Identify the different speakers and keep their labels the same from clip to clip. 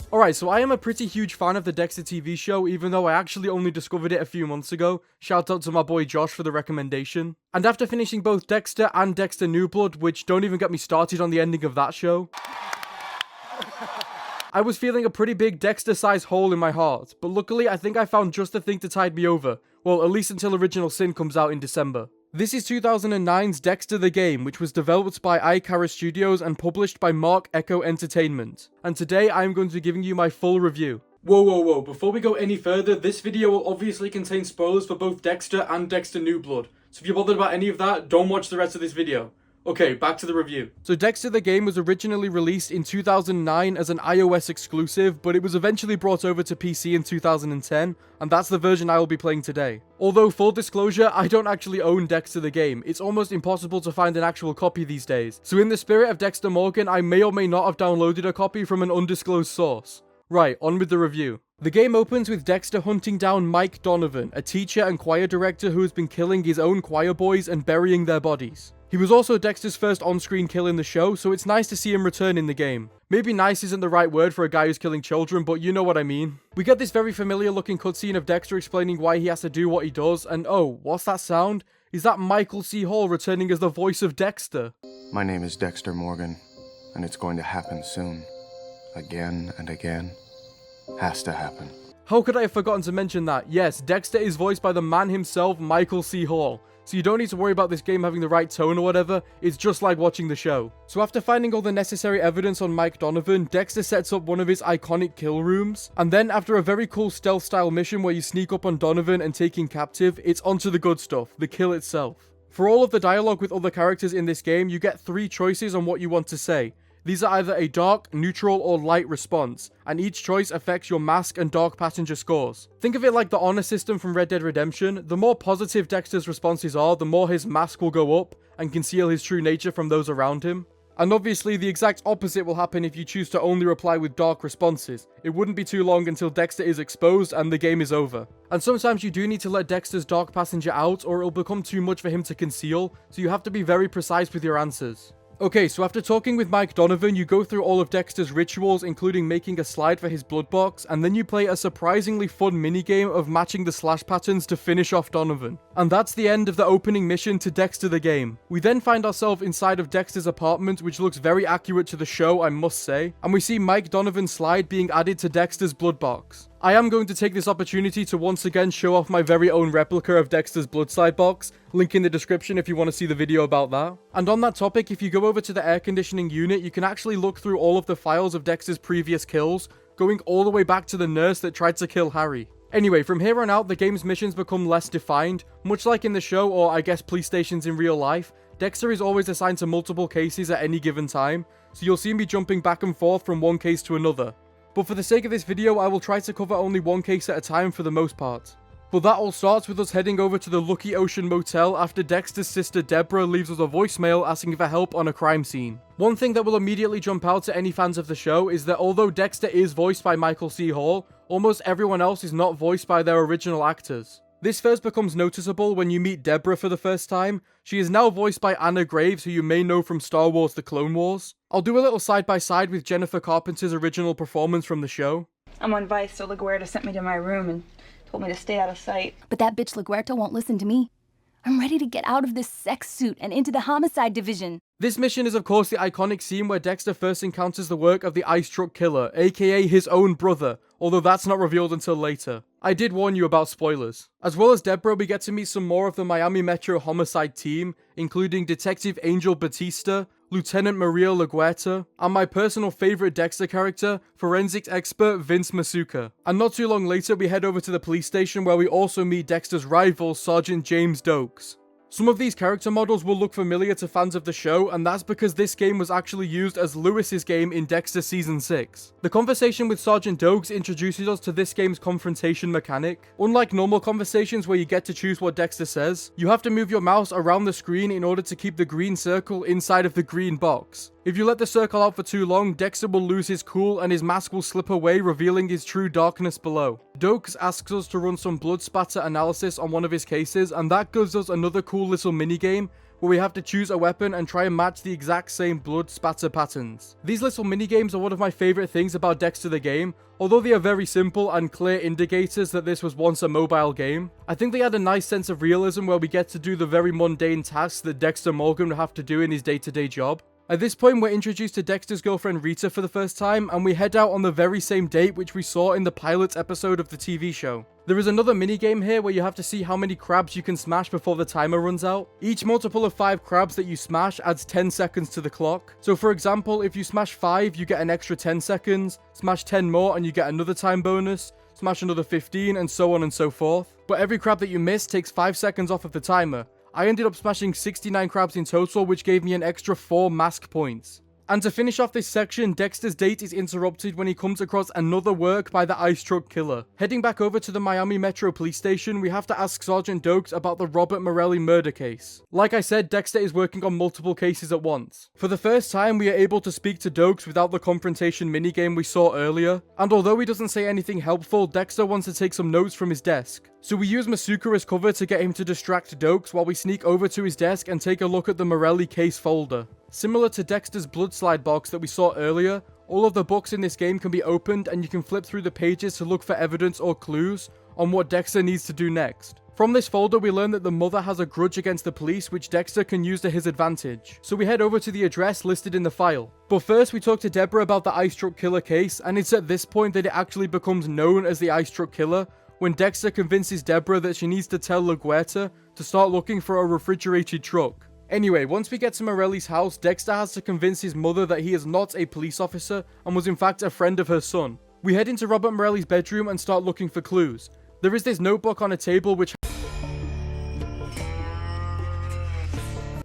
Speaker 1: Alright, so I am a pretty huge fan of the Dexter TV show, even though I actually only discovered it a few months ago. Shout out to my boy Josh for the recommendation. And after finishing both Dexter and Dexter New Blood, which don't even get me started on the ending of that show, I was feeling a pretty big Dexter-sized hole in my heart, but luckily I think I found just the thing to tide me over. Well, at least until Original Sin comes out in December. This is 2009's Dexter the Game, which was developed by ICarus Studios and published by Marc Echo Entertainment. And today I am going to be giving you my full review. Whoa, before we go any further, this video will obviously contain spoilers for both Dexter and Dexter New Blood. So if you're bothered about any of that, don't watch the rest of this video. Okay, back to the review. So Dexter the Game was originally released in 2009 as an iOS exclusive, but it was eventually brought over to PC in 2010, and that's the version I will be playing today. Although, full disclosure, I don't actually own Dexter the Game. It's almost impossible to find an actual copy these days. So in the spirit of Dexter Morgan, I may or may not have downloaded a copy from an undisclosed source. Right, on with the review. The game opens with Dexter hunting down Mike Donovan, a teacher and choir director who has been killing his own choir boys and burying their bodies. He was also Dexter's first on-screen kill in the show, so it's nice to see him return in the game. Maybe nice isn't the right word for a guy who's killing children, but you know what I mean. We get this very familiar looking cutscene of Dexter explaining why he has to do what he does, and oh, what's that sound? Is that Michael C. Hall returning as the voice of Dexter?
Speaker 2: My name is Dexter Morgan, and it's going to happen soon. Again and again. Has to happen.
Speaker 1: How could I have forgotten to mention that? Yes, Dexter is voiced by the man himself, Michael C. Hall. So you don't need to worry about this game having the right tone or whatever, it's just like watching the show. So after finding all the necessary evidence on Mike Donovan, Dexter sets up one of his iconic kill rooms, and then after a very cool stealth style mission where you sneak up on Donovan and take him captive, it's onto the good stuff, the kill itself. For all of the dialogue with other characters in this game, you get 3 choices on what you want to say. These are either a dark, neutral, or light response, and each choice affects your mask and dark passenger scores. Think of it like the honor system from Red Dead Redemption. The more positive Dexter's responses are, the more his mask will go up and conceal his true nature from those around him. And obviously, the exact opposite will happen if you choose to only reply with dark responses. It wouldn't be too long until Dexter is exposed and the game is over. And sometimes you do need to let Dexter's dark passenger out, or it'll become too much for him to conceal, so you have to be very precise with your answers. Okay, so after talking with Mike Donovan, you go through all of Dexter's rituals, including making a slide for his blood box, and then you play a surprisingly fun minigame of matching the slash patterns to finish off Donovan. And that's the end of the opening mission to Dexter the Game. We then find ourselves inside of Dexter's apartment, which looks very accurate to the show, I must say, and we see Mike Donovan's slide being added to Dexter's blood box. I am going to take this opportunity to once again show off my very own replica of Dexter's blood slide box, link in the description if you want to see the video about that. And on that topic, if you go over to the air conditioning unit, you can actually look through all of the files of Dexter's previous kills, going all the way back to the nurse that tried to kill Harry. Anyway, from here on out, the game's missions become less defined. Much like in the show, or I guess police stations in real life, Dexter is always assigned to multiple cases at any given time, so you'll see me jumping back and forth from one case to another. But for the sake of this video, I will try to cover only one case at a time for the most part. But that all starts with us heading over to the Lucky Ocean Motel after Dexter's sister Deborah leaves us a voicemail asking for help on a crime scene. One thing that will immediately jump out to any fans of the show is that although Dexter is voiced by Michael C. Hall, almost everyone else is not voiced by their original actors. This first becomes noticeable when you meet Deborah for the first time. She is now voiced by Anna Graves, who you may know from Star Wars: The Clone Wars. I'll do a little side-by-side with Jennifer Carpenter's original performance from the show.
Speaker 3: I'm on Vice, so LaGuerta sent me to my room and told me to stay out of sight.
Speaker 4: But that bitch LaGuerta won't listen to me. I'm ready to get out of this sex suit and into the homicide division.
Speaker 1: This mission is of course the iconic scene where Dexter first encounters the work of the ice truck killer, aka his own brother, although that's not revealed until later. I did warn you about spoilers. As well as Deborah, we get to meet some more of the Miami Metro Homicide team, including Detective Angel Batista, Lieutenant Maria LaGuerta, and my personal favorite Dexter character, forensics expert Vince Masuka. And not too long later, we head over to the police station where we also meet Dexter's rival, Sergeant James Dokes. Some of these character models will look familiar to fans of the show, and that's because this game was actually used as Lewis's game in Dexter Season 6. The conversation with Sergeant Dokes introduces us to this game's confrontation mechanic. Unlike normal conversations where you get to choose what Dexter says, you have to move your mouse around the screen in order to keep the green circle inside of the green box. If you let the circle out for too long, Dexter will lose his cool and his mask will slip away, revealing his true darkness below. Dokes asks us to run some blood spatter analysis on one of his cases, and that gives us another cool little minigame where we have to choose a weapon and try and match the exact same blood spatter patterns. These little minigames are one of my favourite things about Dexter the game, although they are very simple and clear indicators that this was once a mobile game. I think they add a nice sense of realism where we get to do the very mundane tasks that Dexter Morgan would have to do in his day-to-day job. At this point, we're introduced to Dexter's girlfriend Rita for the first time, and we head out on the very same date which we saw in the pilot episode of the TV show. There is another minigame here where you have to see how many crabs you can smash before the timer runs out. Each multiple of 5 crabs that you smash adds 10 seconds to the clock. So for example, if you smash 5, you get an extra 10 seconds, smash 10 more and you get another time bonus, smash another 15, and so on and so forth. But every crab that you miss takes 5 seconds off of the timer. I ended up smashing 69 crabs in total, which gave me an extra 4 mask points. And to finish off this section, Dexter's date is interrupted when he comes across another work by the ice truck killer. Heading back over to the Miami Metro police station, we have to ask Sergeant Dokes about the Robert Morelli murder case. Like I said, Dexter is working on multiple cases at once. For the first time, we are able to speak to Dokes without the confrontation minigame we saw earlier. And although he doesn't say anything helpful, Dexter wants to take some notes from his desk. So we use Masuka as cover to get him to distract Dokes while we sneak over to his desk and take a look at the Morelli case folder. Similar to Dexter's blood slide box that we saw earlier, all of the books in this game can be opened and you can flip through the pages to look for evidence or clues on what Dexter needs to do next. From this folder, we learn that the mother has a grudge against the police, which Dexter can use to his advantage. So we head over to the address listed in the file. But first, we talk to Deborah about the ice truck killer case, and it's at this point that it actually becomes known as the ice truck killer, when Dexter convinces Deborah that she needs to tell LaGuerta to start looking for a refrigerated truck. Anyway, once we get to Morelli's house, Dexter has to convince his mother that he is not a police officer and was in fact a friend of her son. We head into Robert Morelli's bedroom and start looking for clues. There is this notebook on a table which...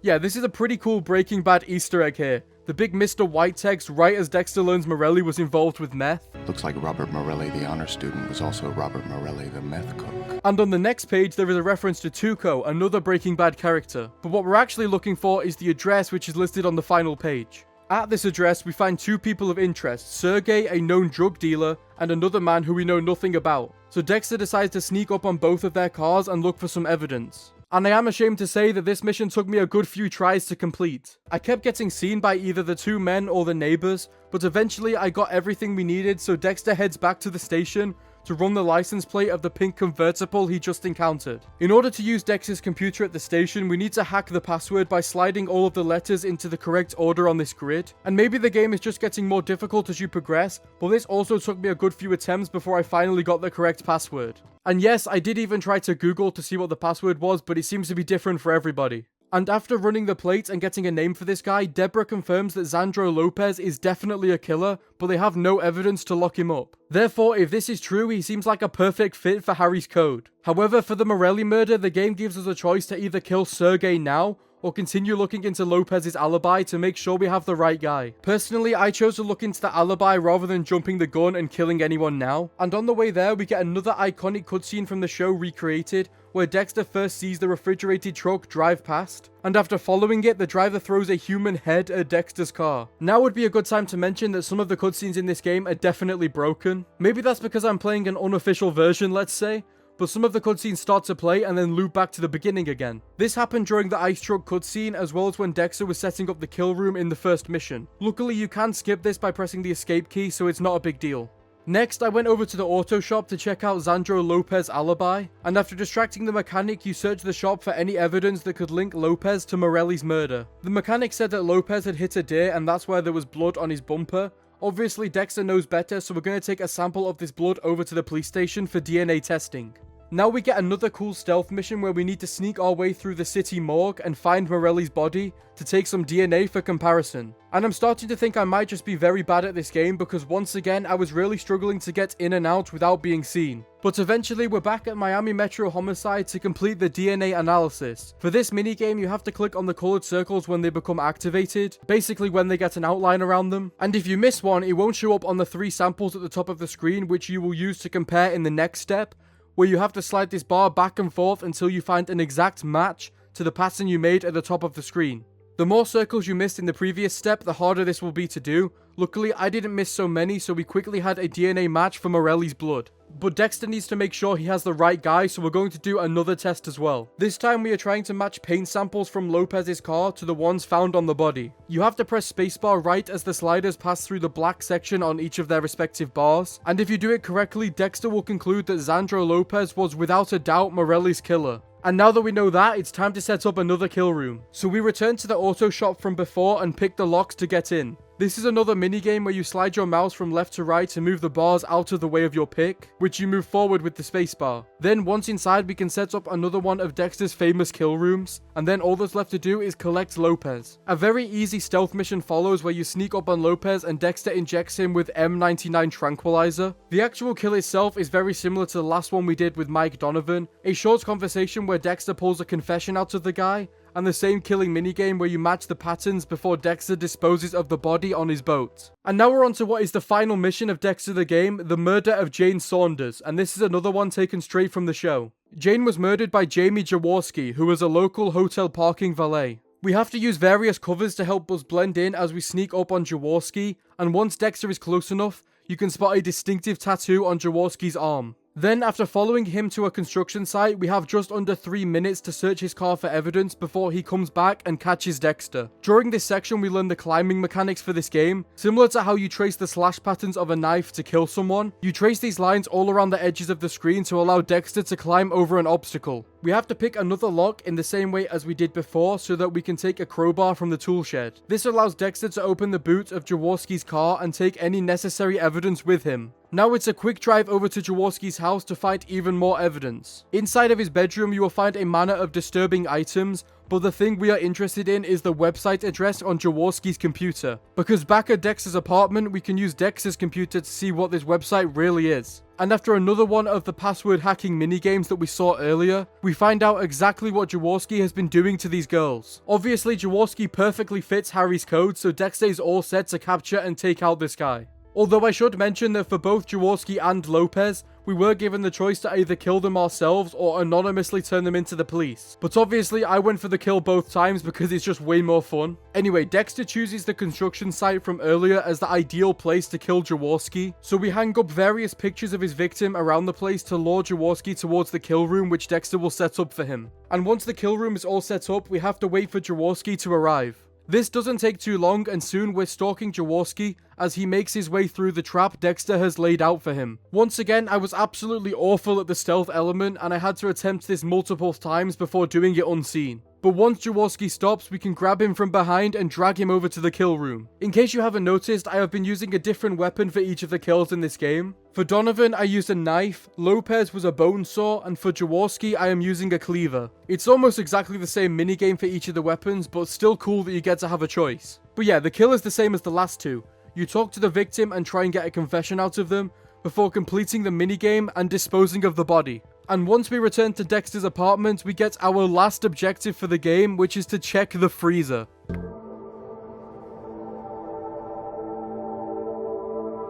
Speaker 1: Yeah, this is a pretty cool Breaking Bad Easter egg here. The big Mr. White text right as Dexter learns Morelli was involved with meth.
Speaker 2: Looks like Robert Morelli, the honor student, was also Robert Morelli, the meth cook.
Speaker 1: And on the next page, there is a reference to Tuco, another Breaking Bad character. But what we're actually looking for is the address which is listed on the final page. At this address, we find 2 people of interest, Sergey, a known drug dealer, and another man who we know nothing about. So Dexter decides to sneak up on both of their cars and look for some evidence. And I am ashamed to say that this mission took me a good few tries to complete. I kept getting seen by either the 2 men or the neighbors, but eventually I got everything we needed, so Dexter heads back to the station to run the license plate of the pink convertible he just encountered. In order to use Dexter's computer at the station, we need to hack the password by sliding all of the letters into the correct order on this grid. And maybe the game is just getting more difficult as you progress, but this also took me a good few attempts before I finally got the correct password. And yes, I did even try to Google to see what the password was, but it seems to be different for everybody. And after running the plate and getting a name for this guy, Deborah confirms that Sandro Lopez is definitely a killer, but they have no evidence to lock him up. Therefore, if this is true, he seems like a perfect fit for Harry's code. However, for the Morelli murder, the game gives us a choice to either kill Sergey now, or continue looking into Lopez's alibi to make sure we have the right guy. Personally, I chose to look into the alibi rather than jumping the gun and killing anyone now. And on the way there, we get another iconic cutscene from the show recreated, where Dexter first sees the refrigerated truck drive past, and after following it, the driver throws a human head at Dexter's car. Now would be a good time to mention that some of the cutscenes in this game are definitely broken. Maybe that's because I'm playing an unofficial version, let's say, but some of the cutscenes start to play and then loop back to the beginning again. This happened during the ice truck cutscene, as well as when Dexter was setting up the kill room in the first mission. Luckily, you can skip this by pressing the escape key, so it's not a big deal. Next, I went over to the auto shop to check out Sandro Lopez's alibi, and after distracting the mechanic, you search the shop for any evidence that could link Lopez to Morelli's murder. The mechanic said that Lopez had hit a deer and that's why there was blood on his bumper. Obviously, Dexter knows better, so we're going to take a sample of this blood over to the police station for DNA testing. Now we get another cool stealth mission where we need to sneak our way through the city morgue and find Morelli's body to take some DNA for comparison. And I'm starting to think I might just be very bad at this game because once again I was really struggling to get in and out without being seen. But eventually we're back at Miami Metro Homicide to complete the DNA analysis. For this minigame you have to click on the colored circles when they become activated, basically when they get an outline around them. And if you miss one, it won't show up on the 3 samples at the top of the screen, which you will use to compare in the next step, where you have to slide this bar back and forth until you find an exact match to the pattern you made at the top of the screen. The more circles you missed in the previous step, the harder this will be to do. Luckily, I didn't miss so many, so we quickly had a DNA match for Morelli's blood. But Dexter needs to make sure he has the right guy, so we're going to do another test as well. This time we are trying to match paint samples from Lopez's car to the ones found on the body. You have to press spacebar right as the sliders pass through the black section on each of their respective bars, and if you do it correctly, Dexter will conclude that Xandro Lopez was without a doubt Morelli's killer. And now that we know that, it's time to set up another kill room. So we return to the auto shop from before and pick the locks to get in. This is another minigame where you slide your mouse from left to right to move the bars out of the way of your pick, which you move forward with the spacebar. Then once inside, we can set up another one of Dexter's famous kill rooms, and then all that's left to do is collect Lopez. A very easy stealth mission follows where you sneak up on Lopez and Dexter injects him with M99 tranquilizer. The actual kill itself is very similar to the last one we did with Mike Donovan, a short conversation where Dexter pulls a confession out of the guy, and the same killing minigame where you match the patterns before Dexter disposes of the body on his boat. And now we're on to what is the final mission of Dexter the Game, the murder of Jane Saunders, and this is another one taken straight from the show. Jane was murdered by Jamie Jaworski, who was a local hotel parking valet. We have to use various covers to help us blend in as we sneak up on Jaworski, and once Dexter is close enough, you can spot a distinctive tattoo on Jaworski's arm. Then, after following him to a construction site, we have just under 3 minutes to search his car for evidence before he comes back and catches Dexter. During this section, we learn the climbing mechanics for this game. Similar to how you trace the slash patterns of a knife to kill someone, you trace these lines all around the edges of the screen to allow Dexter to climb over an obstacle. We have to pick another lock in the same way as we did before so that we can take a crowbar from the tool shed. This allows Dexter to open the boot of Jaworski's car and take any necessary evidence with him. Now it's a quick drive over to Jaworski's house to find even more evidence. Inside of his bedroom you will find a manner of disturbing items, but the thing we are interested in is the website address on Jaworski's computer. Because back at Dexter's apartment we can use Dexter's computer to see what this website really is. And after another one of the password hacking minigames that we saw earlier, we find out exactly what Jaworski has been doing to these girls. Obviously Jaworski perfectly fits Harry's code, so Dexter is all set to capture and take out this guy. Although I should mention that for both Jaworski and Lopez, we were given the choice to either kill them ourselves or anonymously turn them into the police. But obviously I went for the kill both times because it's just way more fun. Anyway, Dexter chooses the construction site from earlier as the ideal place to kill Jaworski, so we hang up various pictures of his victim around the place to lure Jaworski towards the kill room which Dexter will set up for him. And once the kill room is all set up, we have to wait for Jaworski to arrive. This doesn't take too long, and soon we're stalking Jaworski as he makes his way through the trap Dexter has laid out for him. Once again, I was absolutely awful at the stealth element and I had to attempt this multiple times before doing it unseen. But once Jaworski stops, we can grab him from behind and drag him over to the kill room. In case you haven't noticed, I have been using a different weapon for each of the kills in this game. For Donovan, I used a knife, Lopez was a bone saw, and for Jaworski, I am using a cleaver. It's almost exactly the same minigame for each of the weapons, but still cool that you get to have a choice. But yeah, the kill is the same as the last two. You talk to the victim and try and get a confession out of them, before completing the minigame and disposing of the body. And once we return to Dexter's apartment, we get our last objective for the game, which is to check the freezer.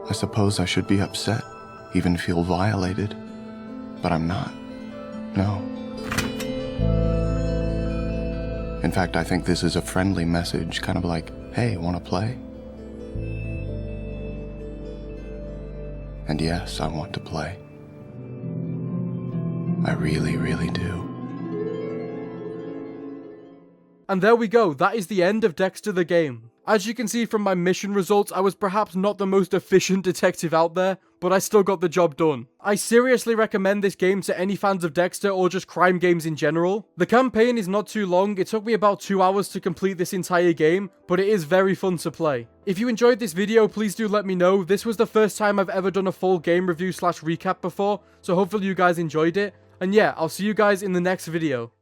Speaker 2: I suppose I should be upset, even feel violated, but I'm not. No. In fact, I think this is a friendly message, kind of like, hey, wanna play? And yes, I want to play. I really, really do.
Speaker 1: And there we go, that is the end of Dexter the Game. As you can see from my mission results, I was perhaps not the most efficient detective out there, but I still got the job done. I seriously recommend this game to any fans of Dexter or just crime games in general. The campaign is not too long, it took me about 2 hours to complete this entire game, but it is very fun to play. If you enjoyed this video, please do let me know. This was the first time I've ever done a full game review / recap before, so hopefully you guys enjoyed it. And yeah, I'll see you guys in the next video.